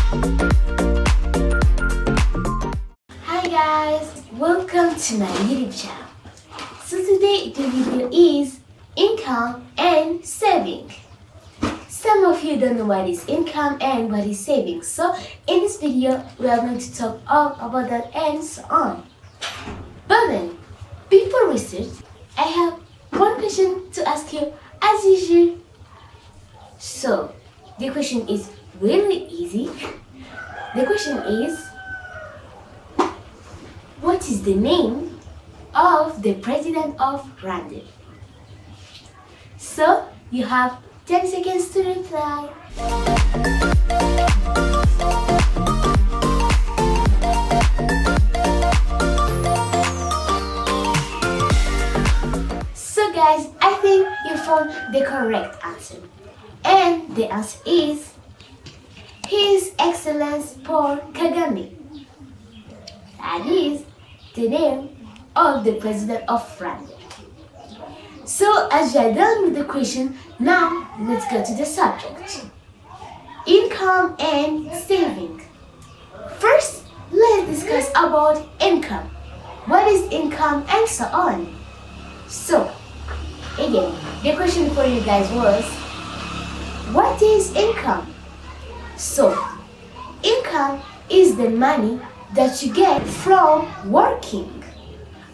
Hi guys, welcome to my YouTube channel. So today the video is income and saving. Some of you don't know what is income and what is saving. So in this video we are going to talk all about that and so on. But then, before we start, I have one question to ask you as usual. So the question is really easy. The question is, what is the name of the president of Rwanda? So you have 10 seconds to reply. So guys, I think you found the correct answer. And the answer is His Excellence Paul Kagame. That is the name of the president of Rwanda. So as you are done with the question, now let's go to the subject. Income and saving. First, let's discuss about income. What is income and so on. So, again, the question for you guys was, what is income? So, income is the money that you get from working.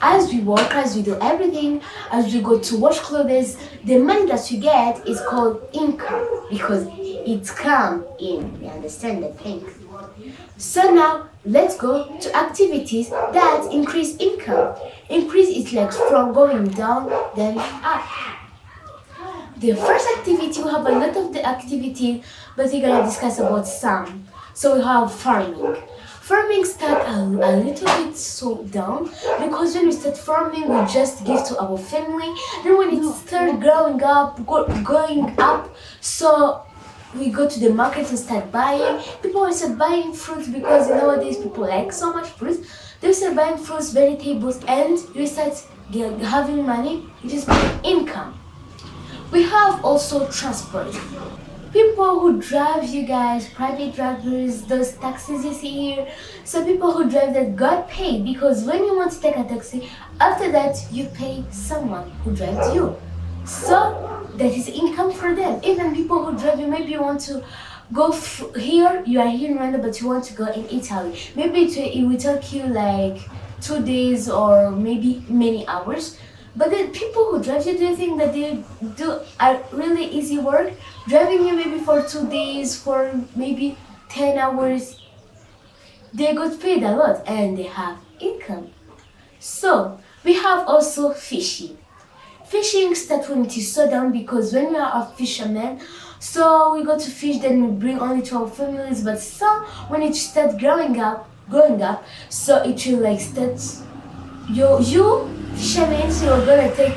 As we work, as we do everything, as we go to wash clothes, the money that you get is called income because it's come in. You understand the thing? So now let's go to activities that increase income. Increase is like from going down then up. The first activity, we have a lot of the activities, but we're gonna discuss about some. So we have farming. Farming start a little bit so down because when we start farming, we just give to our family. Then when it start growing up, going up, so we go to the market and start buying. People will start buying fruits because nowadays people like so much fruits. They start buying fruits, vegetables, and you start having money, which is income. We have also transport. People who drive, you guys, private drivers, those taxis you see here. So people who drive that got paid because when you want to take a taxi, after that you pay someone who drives you. So that is income for them. Even people who drive you, maybe you want to go here, you are here in Rwanda, but you want to go in Italy. Maybe it will take you like 2 days or maybe many hours. But the people who drive you, do you think that they do a really easy work? Driving you maybe for 2 days, for maybe 10 hours, they got paid a lot and they have income. So, we have also fishing. Fishing starts when it is so down because when we are a fisherman, so we go to fish, then we bring only to our families, but so when it starts growing up, so it will like start, you fishermen, so you're gonna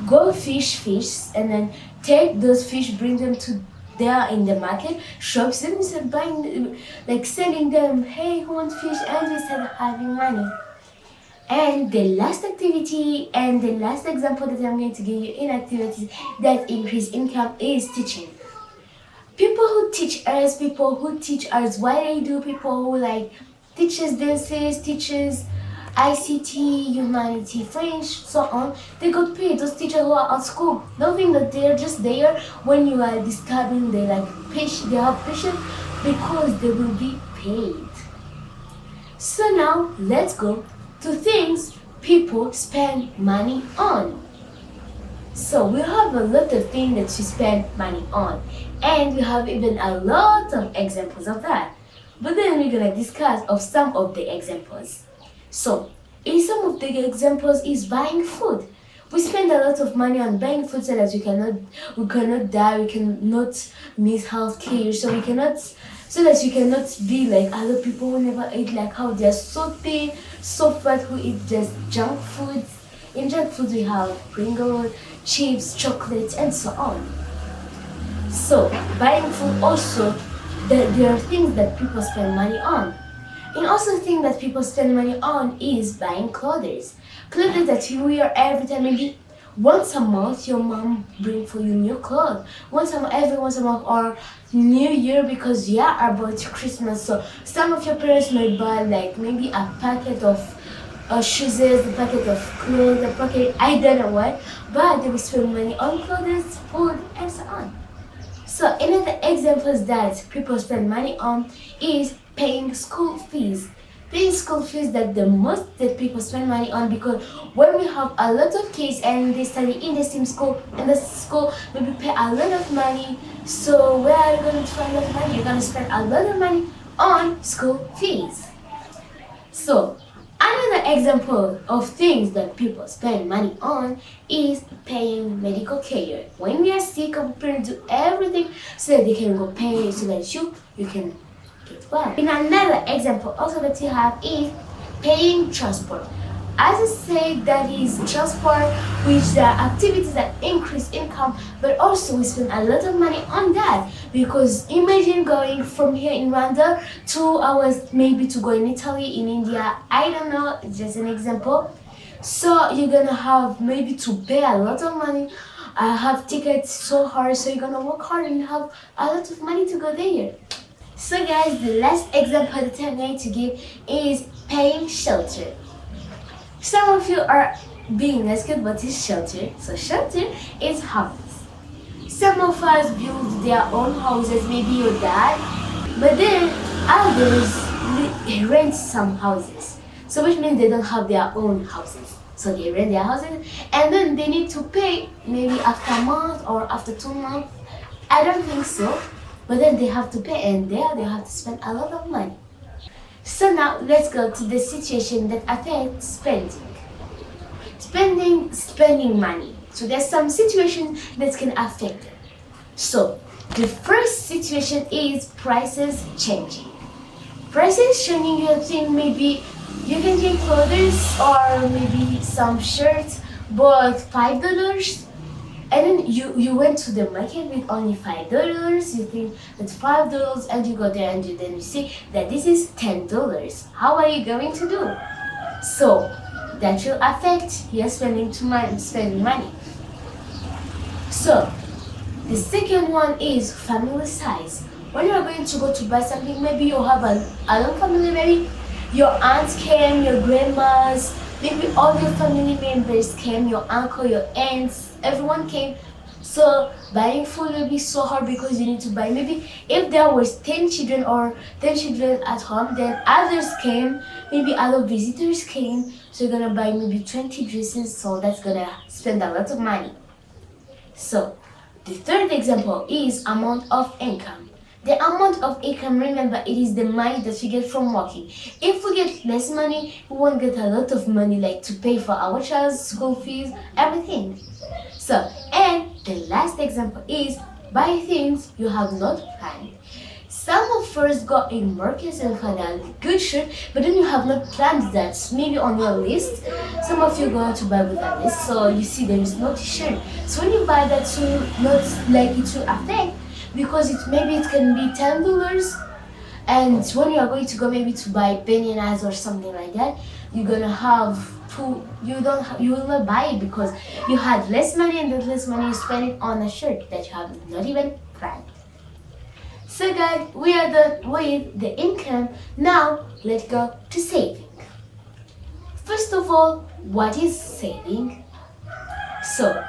go fish and then take those fish, bring them to there in the market, shops, and start buying, like selling them, hey, who wants fish? And we start having money. And the last activity and the last example that I'm going to give you in activities that increase income is teaching. People who teach us what they do, people who like teaches dances, teaches ICT, humanity, French, so on, they got paid. Those teachers who are at school, don't think that they're just there when you are disturbing, they have patience because they will be paid. So now let's go to things people spend money on. So we have a lot of things that you spend money on, and we have even a lot of examples of that. But then we're gonna discuss of some of the examples. So, in some of the examples is buying food. We spend a lot of money on buying food so that we cannot die, we cannot miss healthcare, so that you cannot be like other people who never eat, like how they're so thin, so fat, who eat just junk foods. In junk food we have Pringles, chips, chocolates, and so on. So, buying food also, there are things that people spend money on. And also thing that people spend money on is buying clothes. Clothes that you wear every time. Maybe once a month your mom bring for you new clothes. Every once a month or New Year, because about Christmas. So some of your parents may buy like maybe a packet of shoes, a packet of clothes, a packet, I don't know what, but they will spend money on clothes, food, and so on. So another examples that people spend money on is paying school fees. Paying school fees that the most that people spend money on, because when we have a lot of kids and they study in the same school, in the school maybe pay a lot of money. So where are you going to find that money? You're going to spend a lot of money on school fees. So another example of things that people spend money on is paying medical care. When we are sick, our parents do everything so that they can go pay, so that you can get well. In another example also that you have is paying transport. As I said, that is transport, which the activities that increase income, but also we spend a lot of money on that, because imagine going from here in Rwanda 2 hours maybe to go in Italy, in India, I don't know, it's just an example. So you're gonna have maybe to pay a lot of money, have tickets so hard, so you're gonna work hard and have a lot of money to go there. So guys, the last example that I'm going to give is paying shelter. Some of you are being asking what is shelter. So shelter is house. Some of us build their own houses, maybe your dad, but then others rent some houses. So which means they don't have their own houses. So they rent their houses and then they need to pay maybe after a month or after 2 months. I don't think so. But then they have to pay, and there they have to spend a lot of money. So now let's go to the situation that affects spending money. So there's some situations that can affect it. So the first situation is prices changing. Prices changing, you think maybe you can get clothes or maybe some shirts, but $5. And then you went to the market with only $5. You think it's $5, and you go there and then you see that this is $10. How are you going to do? So that will affect your spending money. So the second one is family size. When you're going to go to buy something, maybe you have a long family, maybe your aunts came, your grandmas, maybe all your family members came, your uncle, your aunts, everyone came. So buying food will be so hard, because you need to buy, maybe if there was 10 children at home, then others came, maybe other visitors came, so you're gonna buy maybe 20 dresses, so that's gonna spend a lot of money. So the third example is amount of income. The amount of income, remember, it is the money that we get from working. If we get less money, we won't get a lot of money like to pay for our child's school fees, everything. So, and the last example is buy things you have not planned. Some of us go in markets and find a good shirt, but then you have not planned that. Maybe on your list, some of you go to buy with a list, so you see there is no t-shirt. So when you buy that, so not like it will affect, because maybe it can be $10, and when you are going to go maybe to buy bananas or something like that, you're gonna have you will not buy it because you had less money, and that less money you spend it on a shirt that you have not even planned. So guys, we are done with the income. Now let's go to saving. First of all, what is saving? So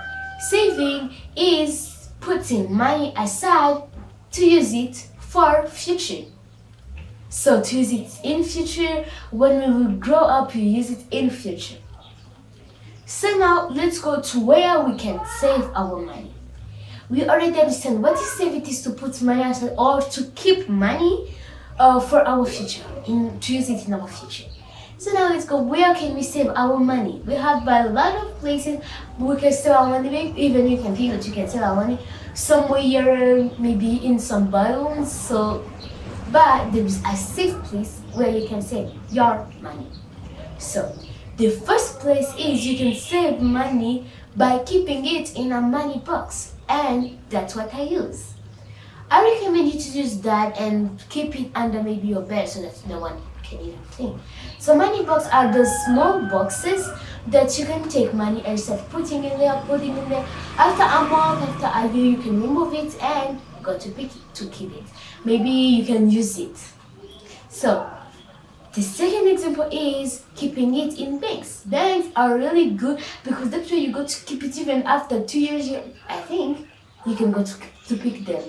saving is putting money aside to use it for future. So to use it in future, when we will grow up, you use it in future. So now let's go to where we can save our money. We already understand what is save. It is to put money aside or to keep money for our future, to use it in our future. So now let's go, where can we save our money? We have a lot of places we can save our money. Even you can think that you can save our money somewhere, maybe in some balloons. But there's a safe place where you can save your money. So the first place is you can save money by keeping it in a money box, and that's what I use. I recommend you to use that and keep it under maybe your bed so that no one can even think. So money box are those small boxes that you can take money and start putting in there. After a month, after a year, you can remove it and go to pick it, to keep it. Maybe you can use it. So the second example is keeping it in banks. Banks are really good because that's where you go to keep it even after 2 years. I think you can go to pick them.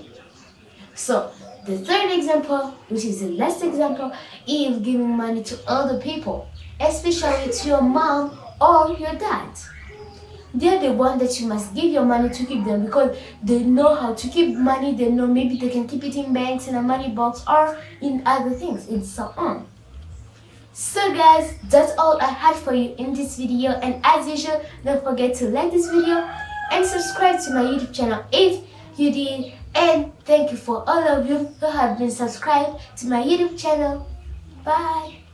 So the third example, which is the last example, is giving money to other people, especially to your mom or your dad. They're the one that you must give your money to keep them because they know how to keep money. They know maybe they can keep it in banks, in a money box, or in other things, and so on. So guys, that's all I had for you in this video, and as usual, don't forget to like this video and subscribe to my YouTube channel if you did. And thank you for all of you who have been subscribed to my YouTube channel. Bye.